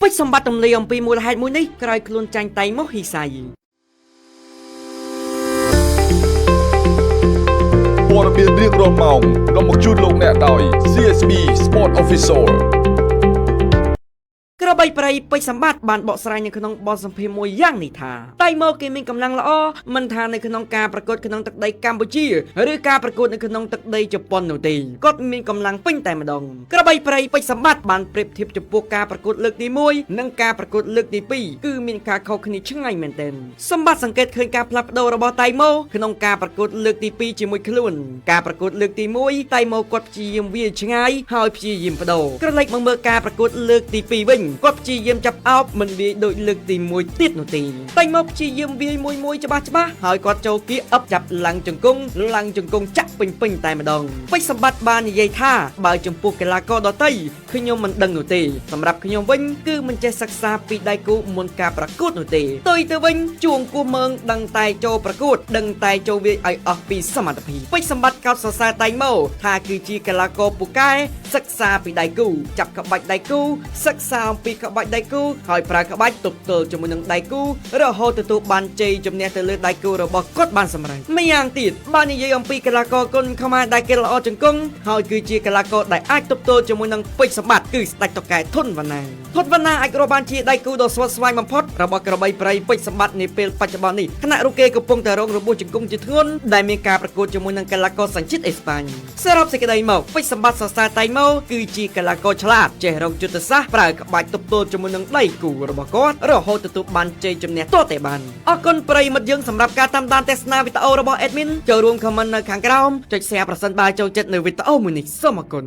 ពេជ្រសម្បត្តិទំលាយអំពីមូលហេតុមួយនេះក្រោយខ្លួនចាញ់តៃមកហ៊ីសៃព័ត៌មានរៀងរាល់ម៉ោងនាំមកជូនលោកអ្នកដោយ CSB Sport Official ក្របីប្រៃពេជ្រសម្បត្តិបានបកស្រាយនៅក្នុងបទសម្ភាសន៍មួយយ៉ាងនេះថាតៃមកគេមានកម្លាំងល្អមិនថានៅក្នុងការប្រកួតក្នុងទឹកដីកម្ពុជាឬការប្រកួតនៅក្នុងទឹកដីជប៉ុននោះទេគាត់មានកម្លាំងពេញតែម្ដងក្របីប្រៃពេជ្រសម្បត្តិបានប្រៀបធៀបចំពោះការប្រកួតលើកទី1និងការប្រកួតលើកទី2គឺមានការខុសគ្នាឆ្ងាយមែនទែនសម្បត្តិសង្កេតឃើញការផ្លាស់ប្ដូររបស់តៃមកក្នុងការប្រកួតលើកទី2ជាមួយខ្លួនការប្រកួតលើកទី1តៃមកគាត់ព្យាយាមវាយឆ្ងាយហើយព្យាយាមបដូរក្រឡេកមកមើលការប្រកួតលើកទី2វិញគាត់ព្យាយាមចាប់អោបមិនវាយដូចលើកទី1ទៀតនោះទេតែមកព្យាយាមវាយមួយច្បាស់ហើយគាត់ចូលគៀអឹបចាប់ឡើងជង្គង់ចាក់ពេញតែម្ដងពេជ្រសម្បត្តិបាននិយាយថាបើចំពោះកីឡាករដទៃខ្ញុំមិនដឹងនោះទេសម្រាប់ខ្ញុំវិញគឺមិនចេះសិក្សាពីដៃគូមុនការប្រកួតនោះទេទៅវិញជួងគោះមើងដឹងតែចូលប្រកួតដឹងតែចូលវាយឲ្យអស់ពីសមត្ថភាពពេជ្រសម្បត្តិកោតសរសើរតៃមកថាគឺជាកីឡាករពូកែសិក្សាពីដៃគូចាប់ក្បាច់ដៃគូសិក្សាអំពីក្បាច់ដៃគូហើយប្រើក្បាច់ទប់ទល់ជាមួយនឹងដៃគូរហូតទទួលបានជ័យជំនះទៅលើដៃគូរបស់គាត់បានសម្រេចម្យ៉ាងទៀតបាននិយាយអំពីកីឡាករគុនខ្មែរដែលគេល្អជង្គង់ហើយគឺជាកីឡាករដែលអាចទប់ទល់ជាមួយនឹងពេជ្រសម្បត្តិគឺស្ដេចតុកែធុនវណ្ណាអាចរកបានជាដៃគូដ៏ស្វិតស្វាញបំផុតរបស់ក្របីប្រៃពេជ្រសម្បត្តិនាពេលបច្ចុប្បន្ននេះខណៈរូគេកំពុងតែរងរបួសជង្គង់ជាធ្ងន់ដែលមានការប្រកួតជាមួយនឹងកីឡាករសញ្ជាតិអេស្ប៉ាញសរុបសេចក្តីមកពេជ្រសម្បត្តិសរសើរតៃមកគឺជាកីឡាករឆ្លាតចេះរកយុទ្ធសាស្ត្រប្រើក្បាច់ទប់ទល់ជាមួយនឹងដៃគូរបស់គាត់រហូតទទួលបានជ័យជំនះទាល់តែបានអរគុណប្រិយមិត្តយើងសម្រាប់ការតាមដានទស្សនាវីដេអូរបស់ Admin ចូលរួម comment នៅខាងក្រោមចុច share ប្រសិនបើចូលចិត្តនៅវីដេអូមួយនេះសូមអរគុណ